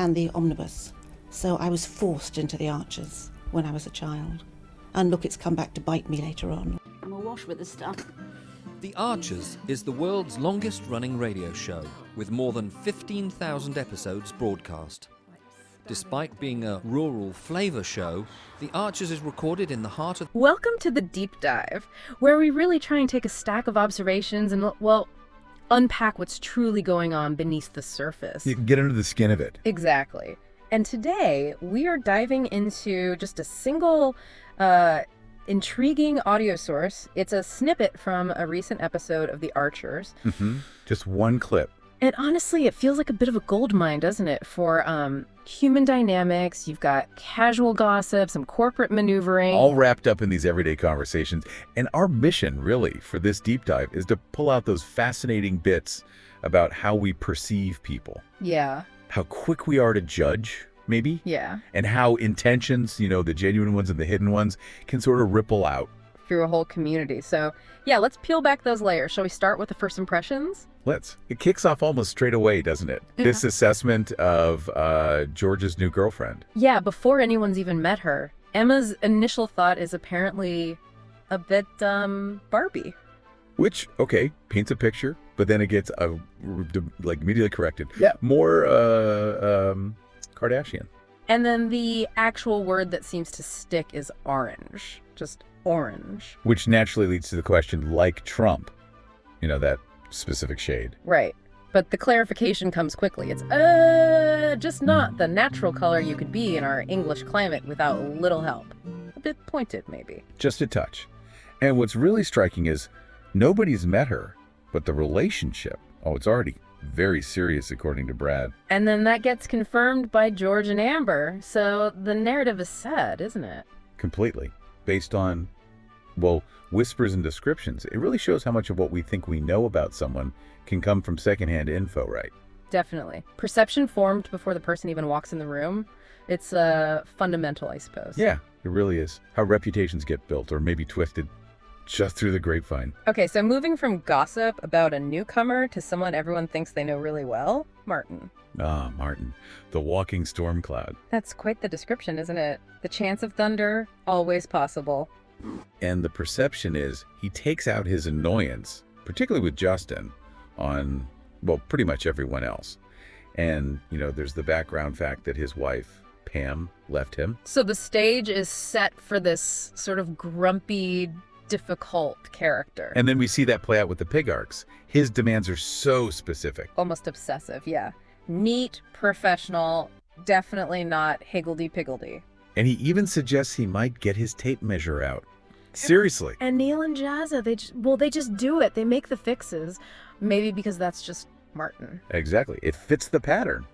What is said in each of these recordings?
and the omnibus. So I was forced into the Archers when I was a child. And look, it's come back to bite me later on. I'm awash with this stuff. The Archers is the world's longest-running radio show, with more than 15,000 episodes broadcast. Despite being a rural flavour show, The Archers is recorded in the heart of... Welcome to the Deep Dive, where we really try and take a stack of observations and, well, unpack what's truly going on beneath the surface. You can get under the skin of it. Exactly. And today, we are diving into just a single intriguing audio source. It's a snippet from a recent episode of The Archers. Just one clip. And honestly, it feels like a bit of a gold mine, doesn't it? For human dynamics, you've got casual gossip, some corporate maneuvering. All wrapped up in these everyday conversations. And our mission, really, for this deep dive is to pull out those fascinating bits about how we perceive people. Yeah. How quick we are to judge, maybe. Yeah. And how intentions, you know, the genuine ones and the hidden ones, can sort of ripple out through a whole community. So, yeah, let's peel back those layers. Shall we start with the first impressions? Let's. It kicks off almost straight away, doesn't it? Yeah. This assessment of George's new girlfriend. Yeah, before anyone's even met her, Emma's initial thought is apparently a bit Barbie. Which, okay, paints a picture, but then it gets immediately corrected. Yeah. More Kardashian. And then the actual word that seems to stick is orange. Just orange. Which naturally leads to the question, like Trump, you know, that specific shade. Right. But the clarification comes quickly. It's just not the natural color you could be in our English climate without a little help. A bit pointed, maybe. Just a touch. And what's really striking is nobody's met her, but the relationship, oh, it's already very serious, according to Brad. And then that gets confirmed by George and Amber. So the narrative is set, isn't it? Completely. Based on, well, whispers and descriptions. It really shows how much of what we think we know about someone can come from secondhand info, right? Definitely. Perception formed before the person even walks in the room. It's fundamental, I suppose. Yeah, it really is. How reputations get built, or maybe twisted just through the grapevine. Okay, so moving from gossip about a newcomer to someone everyone thinks they know really well, Martin. Ah, Martin, the walking storm cloud. That's quite the description, isn't it? The chance of thunder, always possible. And the perception is he takes out his annoyance, particularly with Justin, on, well, pretty much everyone else. And, you know, there's the background fact that his wife, Pam, left him. So the stage is set for this sort of grumpy, difficult character. And then we see that play out with the pig arcs. His demands are so specific. Almost obsessive, yeah. Neat, professional, definitely not higgledy-piggledy. And he even suggests he might get his tape measure out. Seriously. And Neil and Jazza, they just do it. They make the fixes. Maybe because that's just Martin. Exactly. It fits the pattern.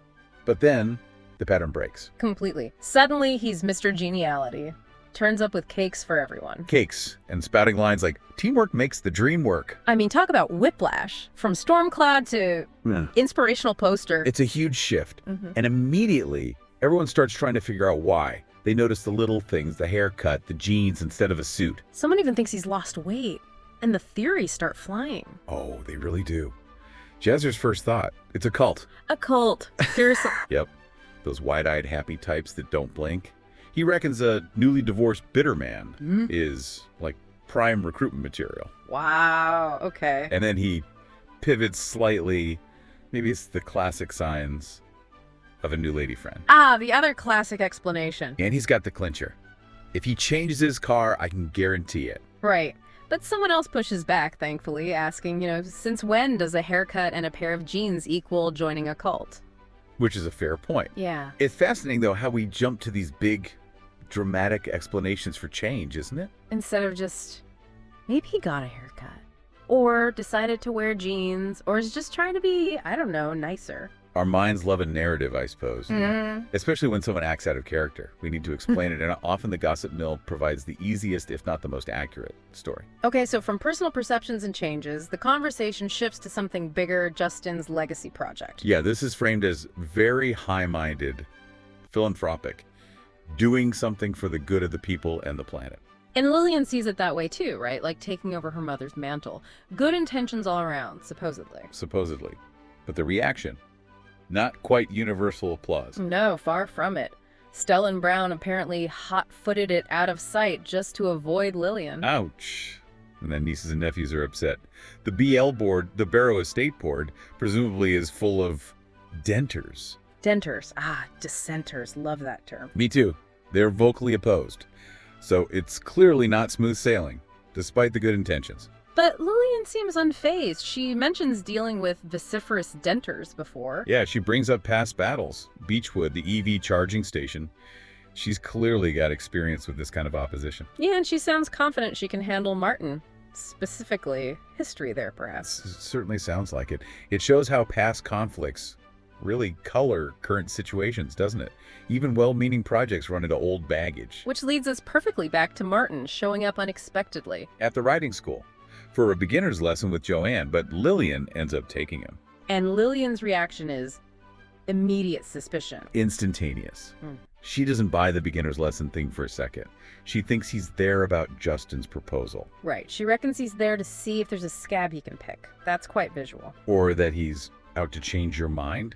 But then the pattern breaks. Completely. Suddenly, he's Mr. Geniality. Turns up with cakes for everyone. Cakes and spouting lines like, teamwork makes the dream work. I mean, talk about whiplash. From Stormcloud to inspirational poster. It's a huge shift. And immediately, everyone starts trying to figure out why. They notice the little things, the haircut, the jeans instead of a suit. Someone even thinks he's lost weight. And the theories start flying. Oh, they really do. Jazzer's first thought, it's a cult. A cult. Seriously. Yep. Those wide-eyed happy types that don't blink. He reckons a newly divorced bitter man is like prime recruitment material. Wow. Okay. And then he pivots slightly. Maybe it's the classic signs of a new lady friend. Ah, the other classic explanation. And he's got the clincher. If he changes his car, I can guarantee it. Right. But someone else pushes back, thankfully, asking, since when does a haircut and a pair of jeans equal joining a cult? Which is a fair point. Yeah. It's fascinating, though, how we jump to these big, dramatic explanations for change, isn't it? Instead of just, maybe he got a haircut. Or decided to wear jeans. Or is just trying to be, I don't know, nicer. Our minds love a narrative, I suppose. Especially when someone acts out of character. We need to explain it, and often the gossip mill provides the easiest, if not the most accurate, story. Okay, so from personal perceptions and changes, the conversation shifts to something bigger, Justin's legacy project. Yeah, this is framed as very high-minded, philanthropic, doing something for the good of the people and the planet. And Lillian sees it that way too, right? Like taking over her mother's mantle. Good intentions all around, supposedly. Supposedly. But the reaction, Not quite universal applause. No, far from it. Stellan Brown apparently hot-footed it out of sight just to avoid Lillian. Ouch. And then nieces and nephews are upset. The BL board, the Barrow Estate board, presumably is full of denters. Denters. Dissenters. Love that term. Me too. They're vocally opposed. So it's clearly not smooth sailing, despite the good intentions. But Lillian seems unfazed. She mentions dealing with vociferous denters before. Yeah, she brings up past battles. Beechwood, the EV charging station. She's clearly got experience with this kind of opposition. Yeah, and she sounds confident she can handle Martin. Specifically, history there, perhaps. It certainly sounds like it. It shows how past conflicts really color current situations, doesn't it? Even well-meaning projects run into old baggage. Which leads us perfectly back to Martin showing up unexpectedly. At the riding school. For a beginner's lesson with Joanne, but Lillian ends up taking him. And Lillian's reaction is immediate suspicion. Instantaneous. She doesn't buy the beginner's lesson thing for a second. She thinks he's there about Justin's proposal. Right. She reckons he's there to see if there's a scab he can pick. That's quite visual. Or that he's out to change your mind.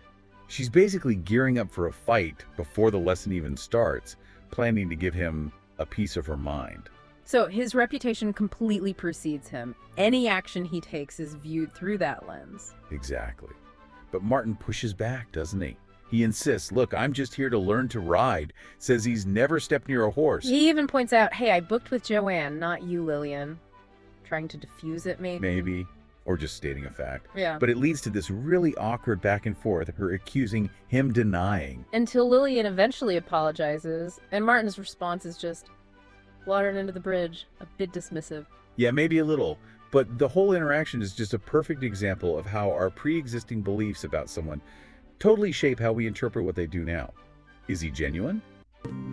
She's basically gearing up for a fight before the lesson even starts, planning to give him a piece of her mind. So his reputation completely precedes him. Any action he takes is viewed through that lens. Exactly. But Martin pushes back, doesn't he? He insists, look, I'm just here to learn to ride. Says he's never stepped near a horse. He even points out, hey, I booked with Joanne, not you, Lillian. Trying to diffuse it, maybe? Maybe. Or just stating a fact. Yeah. But it leads to this really awkward back and forth, her accusing, him denying. Until Lillian eventually apologizes, and Martin's response is just, watered into the bridge, a bit dismissive. Yeah, maybe a little. But the whole interaction is just a perfect example of how our pre-existing beliefs about someone totally shape how we interpret what they do now. Is he genuine?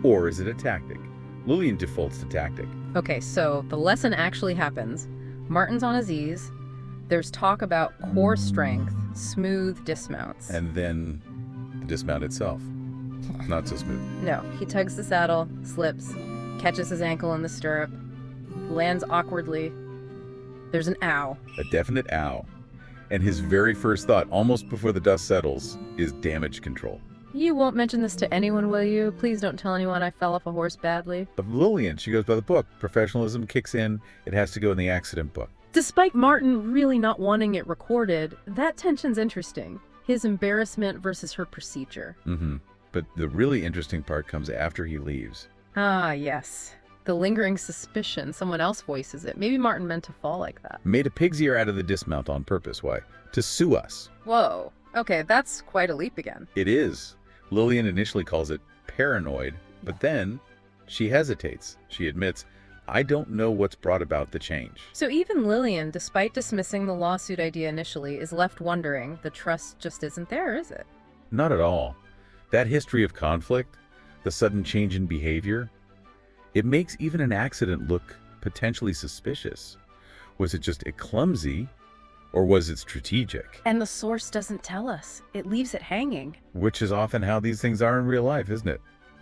Or is it a tactic? Lillian defaults to tactic. Okay, so the lesson actually happens. Martin's on his E's. There's talk about core strength, smooth dismounts. And then the dismount itself. Not so smooth. No, he tugs the saddle, slips, catches his ankle in the stirrup, lands awkwardly. There's an ow. A definite ow. And his very first thought, almost before the dust settles, is damage control. You won't mention this to anyone, will you? Please don't tell anyone I fell off a horse badly. But Lillian, she goes by the book. Professionalism kicks in. It has to go in the accident book. Despite Martin really not wanting it recorded, that tension's interesting. His embarrassment versus her procedure. But the really interesting part comes after he leaves. Ah, yes. The lingering suspicion someone else voices it. Maybe Martin meant to fall like that. Made a pig's ear out of the dismount on purpose. Why? To sue us. Whoa. Okay, that's quite a leap again. It is. Lillian initially calls it paranoid, but then she hesitates. She admits, I don't know what's brought about the change. So even Lillian, despite dismissing the lawsuit idea initially, is left wondering the trust just isn't there, is it? Not at all. That history of conflict, the sudden change in behavior, it makes even an accident look potentially suspicious. Was it just clumsy, or was it strategic? And the source doesn't tell us. It leaves it hanging. Which is often how these things are in real life, isn't it?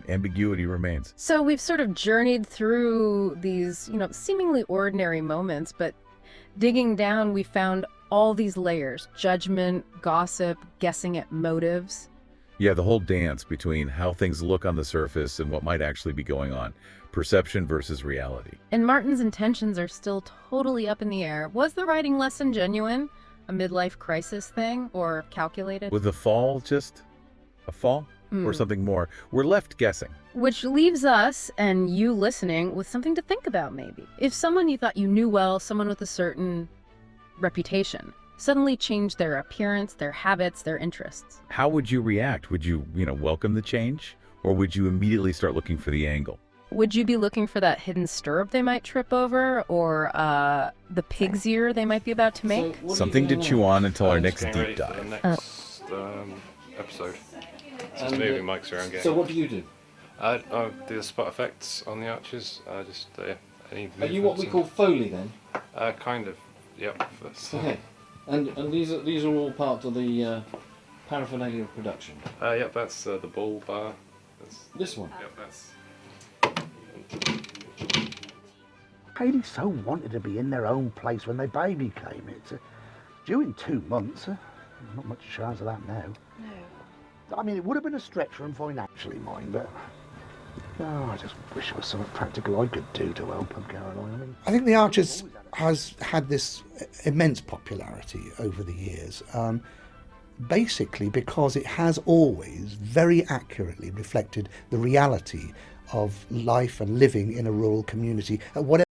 Ambiguity remains. So we've sort of journeyed through these, seemingly ordinary moments, but digging down, we found all these layers: judgment, gossip, guessing at motives. Yeah, the whole dance between how things look on the surface and what might actually be going on. Perception versus reality. And Martin's intentions are still totally up in the air. Was the writing lesson genuine? A midlife crisis thing? Or calculated? Was the fall just a fall? Or something more? We're left guessing. Which leaves us, and you listening, with something to think about maybe. If someone you thought you knew well, someone with a certain reputation, suddenly changed their appearance, their habits, their interests. How would you react? Would you, welcome the change? Or would you immediately start looking for the angle? Would you be looking for that hidden stirrup they might trip over, or the pig's ear they might be about to make? So Something to chew on until our next deep dive. dive. Next episode. Just moving mics around. So what do you do? I do the spot effects on the archers. Any Are you what we call Foley then? Kind of. Yep. Okay. And these are all part of the paraphernalia of production. Yep. That's the bull bar. This one. Yep. That's. Haley so wanted to be in their own place when their baby came. It's due in 2 months. Not much chance of that now. No. I mean, it would have been a stretch for them financially, mind, but I just wish there was something practical I could do to help them, Caroline. I mean, I think the Archers has had this immense popularity over the years, basically because it has always very accurately reflected the reality of life and living in a rural community at whatever